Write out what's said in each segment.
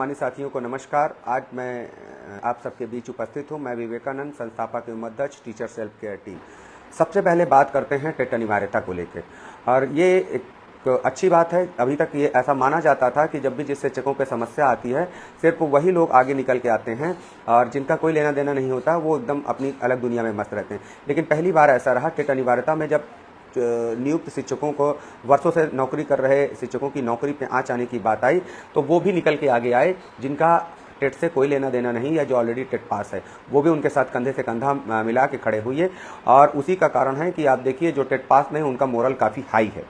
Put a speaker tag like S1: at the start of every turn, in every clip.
S1: मानी साथियों को नमस्कार। आज मैं आप सबके बीच उपस्थित हूं। मैं विवेकानंद, संस्थापक एवं अध्यक्ष टीचर्स हेल्प केयर टीम। सबसे पहले बात करते हैं टेट अनिवार्यता को लेकर, और ये एक अच्छी बात है। अभी तक ये ऐसा माना जाता था कि जब भी जिस शिक्षकों पे समस्या आती है सिर्फ वही लोग आगे निकल के आते हैं और जिनका कोई लेना देना नहीं होता वो एकदम अपनी अलग दुनिया में मस्त रहते हैं। लेकिन पहली बार ऐसा रहा टेट अनिवार्यता में, जब नियुक्त शिक्षकों को, वर्षों से नौकरी कर रहे शिक्षकों की नौकरी पे आँच आने की बात आई तो वो भी निकल के आगे आए जिनका टेट से कोई लेना देना नहीं या जो ऑलरेडी टेट पास है, वो भी उनके साथ कंधे से कंधा मिला के खड़े हुए। और उसी का कारण है कि आप देखिए जो टेट पास में उनका मोरल काफ़ी हाई है।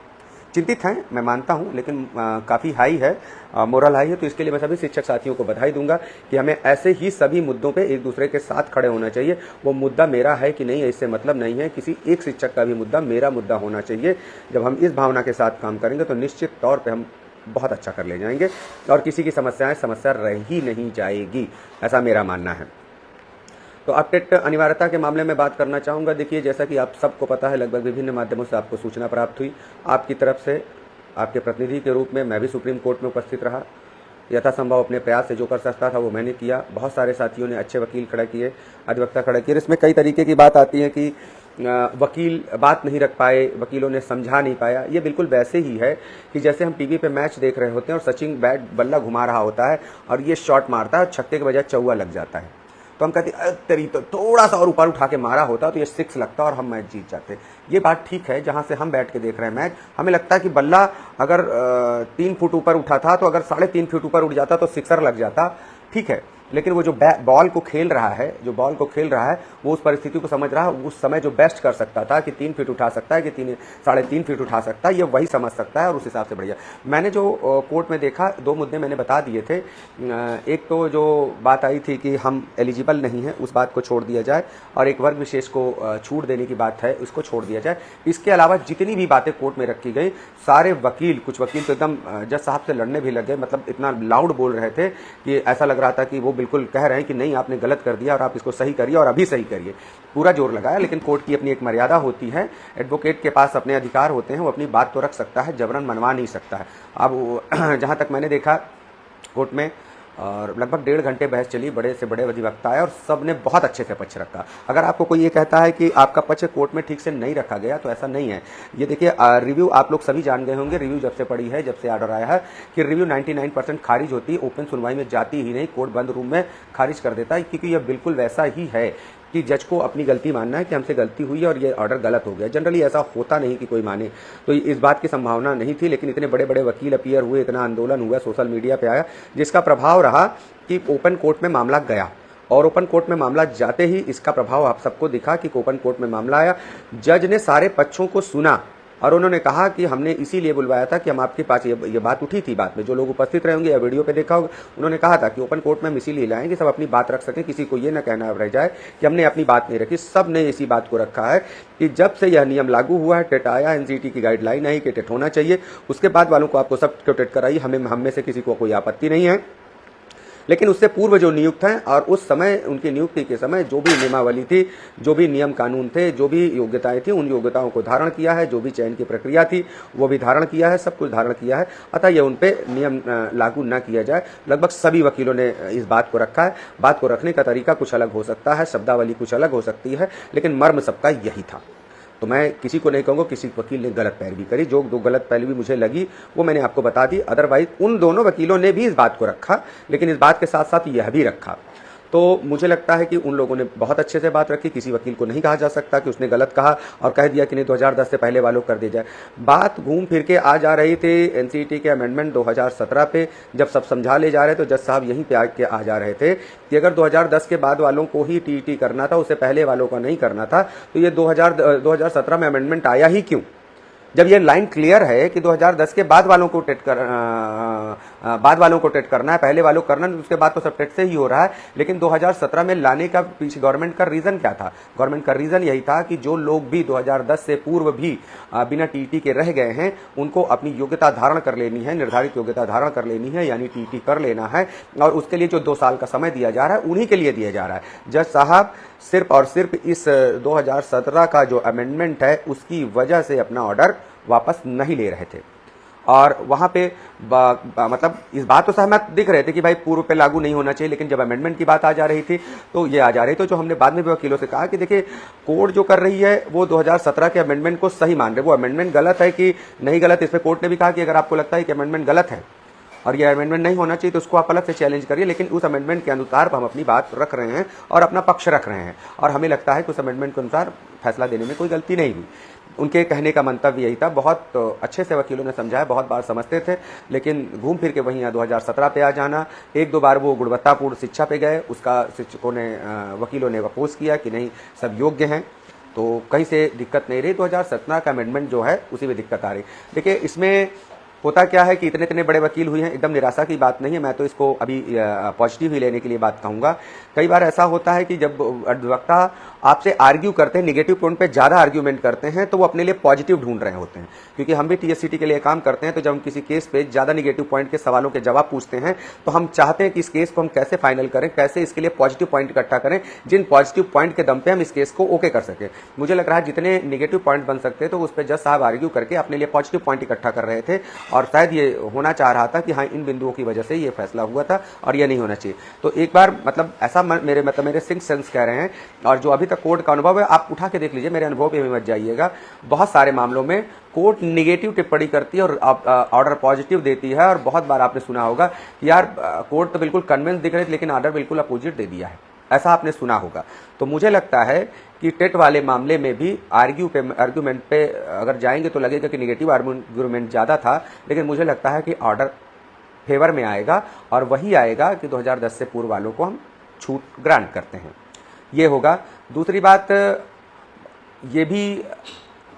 S1: चिंतित हैं, मैं मानता हूं, लेकिन काफ़ी हाई है, मोरल हाई है। तो इसके लिए मैं सभी शिक्षक साथियों को बधाई दूंगा कि हमें ऐसे ही सभी मुद्दों पे एक दूसरे के साथ खड़े होना चाहिए। वो मुद्दा मेरा है कि नहीं, इससे मतलब नहीं है। किसी एक शिक्षक का भी मुद्दा मेरा मुद्दा होना चाहिए। जब हम इस भावना के साथ काम करेंगे तो निश्चित तौर पर हम बहुत अच्छा कर ले जाएंगे और किसी की समस्या रह ही नहीं जाएगी, ऐसा मेरा मानना है। तो अब टेट अनिवार्यता के मामले में बात करना चाहूँगा। देखिए, जैसा कि आप सबको पता है, लगभग विभिन्न माध्यमों से आपको सूचना प्राप्त हुई। आपकी तरफ से, आपके प्रतिनिधि के रूप में मैं भी सुप्रीम कोर्ट में उपस्थित रहा। यथासंभव अपने प्रयास से जो कर सकता था वो मैंने किया। बहुत सारे साथियों ने अच्छे वकील खड़े किए, अधिवक्ता खड़े किए। इसमें कई तरीके की बात आती है कि वकील बात नहीं रख पाए, वकीलों ने समझा नहीं पाया। ये बिल्कुल वैसे ही है कि जैसे हम टीवी पे मैच देख रहे होते हैं और सचिन बैट बल्ला घुमा रहा होता है और ये शॉट मारता है और छक्के के बजाय चौवा लग जाता है, तो हम कहते हैं तेरी तो थोड़ा सा और ऊपर उठा के मारा होता तो ये 6 लगता और हम मैच जीत जाते। ये बात ठीक है, जहां से हम बैठ के देख रहे हैं मैच, हमें लगता है कि बल्ला अगर 3 फुट ऊपर उठा था तो अगर 3.5 फुट ऊपर उठ जाता तो 6 लग जाता। ठीक है, लेकिन वो जो बॉल को खेल रहा है, वो उस परिस्थिति को समझ रहा है। उस समय जो बेस्ट कर सकता था कि 3 फीट उठा सकता है कि 3.5 फीट उठा सकता है, ये वही समझ सकता है और उस हिसाब से बढ़िया। मैंने जो कोर्ट में देखा, 2 मुद्दे मैंने बता दिए थे। एक तो जो बात आई थी कि हम एलिजिबल नहीं है, उस बात को छोड़ दिया जाए, और एक वर्ग विशेष को छूट देने की बात है, उसको छोड़ दिया जाए। इसके अलावा जितनी भी बातें कोर्ट में रखी गई, सारे वकील, कुछ वकील तो एकदम जज साहब से लड़ने भी लगे, मतलब इतना लाउड बोल रहे थे कि ऐसा लग रहा था कि वो बिल्कुल कह रहे हैं कि नहीं, आपने गलत कर दिया और आप इसको सही करिए और अभी सही करिए। पूरा जोर लगाया। लेकिन कोर्ट की अपनी एक मर्यादा होती है, एडवोकेट के पास अपने अधिकार होते हैं, वो अपनी बात तो रख सकता है, जबरन मनवा नहीं सकता है। अब जहां तक मैंने देखा कोर्ट में, और लगभग 1.5 घंटे बहस चली, बड़े से बड़े अधिवक्ता आए और सब ने बहुत अच्छे से पक्ष रखा। अगर आपको कोई ये कहता है कि आपका पक्ष कोर्ट में ठीक से नहीं रखा गया, तो ऐसा नहीं है। ये देखिए, रिव्यू आप लोग सभी जान गए होंगे, रिव्यू जब से पड़ी है, जब से आर्डर आया है, कि रिव्यू 99% खारिज होती है, ओपन सुनवाई में जाती ही नहीं, कोर्ट बंद रूम में खारिज कर देता है। क्योंकि यह बिल्कुल वैसा ही है कि जज को अपनी गलती मानना है कि हमसे गलती हुई है और ये ऑर्डर गलत हो गया। जनरली ऐसा होता नहीं कि कोई माने, तो इस बात की संभावना नहीं थी। लेकिन इतने बड़े बड़े वकील अपीयर हुए, इतना आंदोलन हुआ, सोशल मीडिया पे आया, जिसका प्रभाव रहा कि ओपन कोर्ट में मामला गया। और ओपन कोर्ट में मामला जाते ही इसका प्रभाव आप सबको दिखा कि ओपन कोर्ट में मामला आया। जज ने सारे पक्षों को सुना और उन्होंने कहा कि हमने इसीलिए बुलवाया था कि हम आपके पास, ये बात उठी थी बाद में, जो लोग उपस्थित रहे होंगे या वीडियो पे देखा होगा, उन्होंने कहा था कि ओपन कोर्ट में हम इसीलिए लाएं कि सब अपनी बात रख सकें, किसी को ये ना कहना रह जाए कि हमने अपनी बात नहीं रखी। सब ने इसी बात को रखा है कि जब से यह नियम लागू हुआ है, टेट आया, एनसीटी की गाइडलाइन आई कि टेट होना चाहिए, उसके बाद वालों को आपको सब टेट कराई, हम में से किसी को कोई आपत्ति नहीं है। लेकिन उससे पूर्व जो नियुक्त हैं, और उस समय उनकी नियुक्ति के समय जो भी नियमावली थी, जो भी नियम कानून थे, जो भी योग्यताएं थी, उन योग्यताओं को धारण किया है। जो भी चयन की प्रक्रिया थी वो भी धारण किया है, सब कुछ धारण किया है। अतः ये उन पे नियम लागू न किया जाए। लगभग सभी वकीलों ने इस बात को रखा है। बात को रखने का तरीका कुछ अलग हो सकता है, शब्दावली कुछ अलग हो सकती है, लेकिन मर्म सबका यही था। तो मैं किसी को नहीं कहूँगा किसी वकील ने गलत पैरवी करी। जो 2 गलत पैरवी मुझे लगी वो मैंने आपको बता दी। अदरवाइज उन दोनों वकीलों ने भी इस बात को रखा, लेकिन इस बात के साथ साथ यह भी रखा। तो मुझे लगता है कि उन लोगों ने बहुत अच्छे से बात रखी। किसी वकील को नहीं कहा जा सकता कि उसने गलत कहा और कह दिया कि नहीं 2010 से पहले वालों कर दिया जाए। बात घूम फिर के आ जा रही थी एनसीटी के अमेंडमेंट 2017 पे। जब सब समझा ले जा रहे तो जज साहब यहीं पे आके आ जा रहे थे कि अगर 2010 के बाद वालों को ही टीईटी करना था, उससे पहले वालों का नहीं करना था, तो ये 2017 में अमेंडमेंट आया ही क्यों, जब ये लाइन क्लियर है कि 2010 के बाद वालों को टेट करना है, पहले वालों करना नहीं, उसके बाद तो सब टेट से ही हो रहा है। लेकिन 2017 में लाने का पीछे गवर्नमेंट का रीजन क्या था? गवर्नमेंट का रीजन यही था कि जो लोग भी 2010 से पूर्व भी बिना टीईटी के रह गए हैं, उनको अपनी योग्यता धारण कर लेनी है, निर्धारित योग्यता धारण कर लेनी है, यानी टीईटी कर लेना है। और उसके लिए जो 2 साल का समय दिया जा रहा है, उन्हीं के लिए दिया जा रहा है। जज साहब सिर्फ और सिर्फ इस 2017 का जो अमेंडमेंट है, उसकी वजह से अपना ऑर्डर वापस नहीं ले रहे थे। और वहाँ पे मतलब इस बात तो सहमत दिख रहे थे कि भाई पूर्व पे लागू नहीं होना चाहिए, लेकिन जब अमेंडमेंट की बात आ जा रही थी तो ये आ जा रही, तो जो हमने बाद में भी वकीलों से कहा कि देखिए कोर्ट जो कर रही है वो 2017 के अमेंडमेंट को सही मान रहे, वो अमेंडमेंट गलत है कि नहीं गलत, इस पर कोर्ट ने भी कहा कि अगर आपको लगता है कि अमेंडमेंट गलत है और ये अमेंडमेंट नहीं होना चाहिए तो उसको आप अलग से चैलेंज करिए, लेकिन उस अमेंडमेंट के अनुसार हम अपनी बात रख रहे हैं और अपना पक्ष रख रहे हैं, और हमें लगता है कि उस अमेंडमेंट के अनुसार फैसला देने में कोई गलती नहीं हुई। उनके कहने का मंतव्य यही था, बहुत अच्छे से वकीलों ने समझाया, बहुत बार समझते थे, लेकिन घूम फिर के वहीं 2017 पे आ जाना। एक दो बार वो गुणवत्तापूर्ण शिक्षा पे गए, उसका शिक्षकों ने वकीलों ने अपोज किया कि नहीं सब योग्य हैं, तो कहीं से दिक्कत नहीं रही। 2017 का अमेंडमेंट जो है उसी में दिक्कत आ रही। देखिए इसमें होता क्या है कि इतने इतने बड़े वकील हुए हैं, एकदम निराशा की बात नहीं है, मैं तो इसको अभी पॉजिटिव ही लेने के लिए बात कहूँगा। कई बार ऐसा होता है कि जब अधिवक्ता आपसे आर्ग्यू करते हैं, निगेटिव पॉइंट पे ज़्यादा आर्ग्यूमेंट करते हैं, तो वो अपने लिए पॉजिटिव ढूंढ रहे होते हैं, क्योंकि हम भी टीएससीटी के लिए काम करते हैं, तो जब हम किसी केस पे ज़्यादा निगेटिव पॉइंट के सवालों के जवाब पूछते हैं तो हम चाहते हैं कि इस केस को हम कैसे फाइनल करें, कैसे इसके लिए पॉजिटिव पॉइंट इकट्ठा करें, जिन पॉजिटिव पॉइंट के दम पे हम इस केस को ओके कर सकें। मुझे लग रहा है जितने निगेटिव पॉइंट बन सकते हैं तो उस पर जज साहब आर्ग्यू करके अपने लिए पॉजिटिव पॉइंट इकट्ठा कर रहे थे, और शायद ये होना चाह रहा था कि हाँ इन बिंदुओं की वजह से ये फैसला हुआ था और ये नहीं होना चाहिए। तो एक बार मतलब ऐसा मेरे सिंह सेंस कह रहे हैं, और जो अभी तक कोर्ट का अनुभव है आप उठा के देख लीजिए, मेरे अनुभव पे भी मत जाइएगा, बहुत सारे मामलों में कोर्ट निगेटिव टिप्पणी करती है और ऑर्डर पॉजिटिव देती है, और बहुत बार आपने सुना होगा कि यार कोर्ट तो बिल्कुल कन्विंस दिख रही थी लेकिन ऑर्डर बिल्कुल अपोजिट दे दिया है, ऐसा आपने सुना होगा। तो मुझे लगता है कि टेट वाले मामले में भी आर्ग्यूमेंट पे अगर जाएंगे तो लगेगा कि निगेटिव आर्ग्यूमेंट ज़्यादा था, लेकिन मुझे लगता है कि ऑर्डर फेवर में आएगा, और वही आएगा कि 2010 से पूर्व वालों को हम छूट ग्रांट करते हैं, ये होगा। दूसरी बात ये भी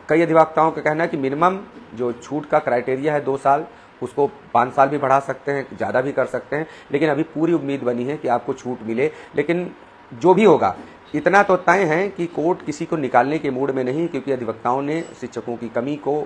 S1: कई अधिवक्ताओं का कहना है कि मिनिमम जो छूट का क्राइटेरिया है 2 साल, उसको 5 साल भी बढ़ा सकते हैं, ज़्यादा भी कर सकते हैं, लेकिन अभी पूरी उम्मीद बनी है कि आपको छूट मिले। लेकिन जो भी होगा इतना तो तय है कि कोर्ट किसी को निकालने के मूड में नहीं, क्योंकि अधिवक्ताओं ने शिक्षकों की कमी को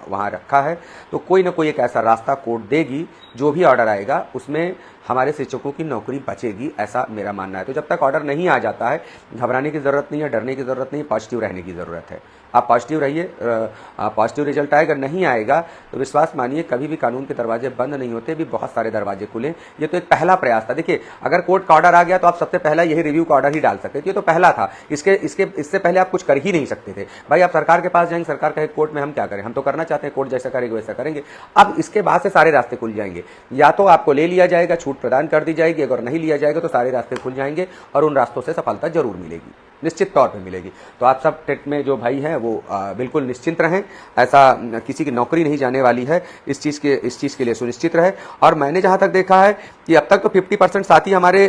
S1: वहाँ रखा है, तो कोई ना कोई एक ऐसा रास्ता कोर्ट देगी, जो भी ऑर्डर आएगा उसमें हमारे शिक्षकों की नौकरी बचेगी, ऐसा मेरा मानना है। तो जब तक ऑर्डर नहीं आ जाता है घबराने की ज़रूरत नहीं है, डरने की ज़रूरत नहीं, पॉजिटिव रहने की ज़रूरत है। आप पॉजिटिव रहिए, पॉजिटिव रिजल्ट आएगा। नहीं आएगा तो विश्वास मानिए कभी भी कानून के दरवाजे बंद नहीं होते, भी बहुत सारे दरवाजे खुले। ये तो एक पहला प्रयास था। देखिए अगर कोर्ट का ऑर्डर आ गया तो आप सबसे पहला यही रिव्यू का ऑर्डर ही डाल सकते थे, ये तो पहला था। इससे पहले आप कुछ कर ही नहीं सकते थे। भाई आप सरकार के पास जाएंगे, सरकार कहे कोर्ट में हम क्या करें, हम तो करना चाहते हैं, कोर्ट जैसा करेंगे वैसा करेंगे। अब इसके बाद से सारे रास्ते खुल जाएंगे, या तो आपको ले लिया जाएगा, छूट प्रदान कर दी जाएगी, अगर नहीं लिया जाएगा तो सारे रास्ते खुल जाएंगे और उन रास्तों से सफलता जरूर मिलेगी, निश्चित तौर पे मिलेगी। तो आप सब टेट में जो भाई हैं वो बिल्कुल निश्चिंत रहें, ऐसा किसी की नौकरी नहीं जाने वाली है, इस चीज़ के लिए सुनिश्चित रहे। और मैंने जहाँ तक देखा है कि अब तक तो 50% साथी हमारे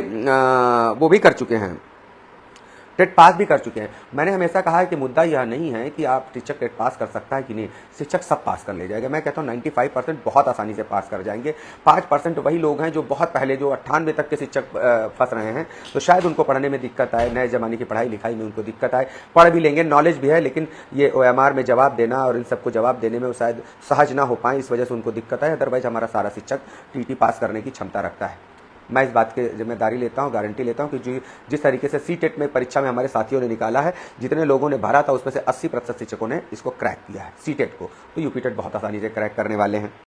S1: वो भी कर चुके हैं, टेट पास भी कर चुके हैं। मैंने हमेशा कहा है कि मुद्दा यह नहीं है कि आप शिक्षक टेट पास कर सकता है कि नहीं, शिक्षक सब पास कर ले जाएगा। मैं कहता हूँ 95% बहुत आसानी से पास कर जाएंगे। 5% वही लोग हैं जो बहुत पहले, जो 98 तक के शिक्षक फंस रहे हैं, तो शायद उनको पढ़ने में दिक्कत आए, नए ज़माने की पढ़ाई लिखाई में उनको दिक्कत आए। पढ़ भी लेंगे, नॉलेज भी है, लेकिन ये OMR में जवाब देना और इन सबको जवाब देने में वो शायद सहज ना हो पाए, इस वजह से उनको दिक्कत है। अदरवाइज हमारा सारा शिक्षक TT पास करने की क्षमता रखता है। मैं इस बात की जिम्मेदारी लेता हूं, गारंटी लेता हूं कि जिस तरीके से CTET में परीक्षा में हमारे साथियों ने निकाला है, जितने लोगों ने भरा था उसमें से 80% शिक्षकों ने इसको क्रैक किया है CTET को, तो UP टेट बहुत आसानी से क्रैक करने वाले हैं।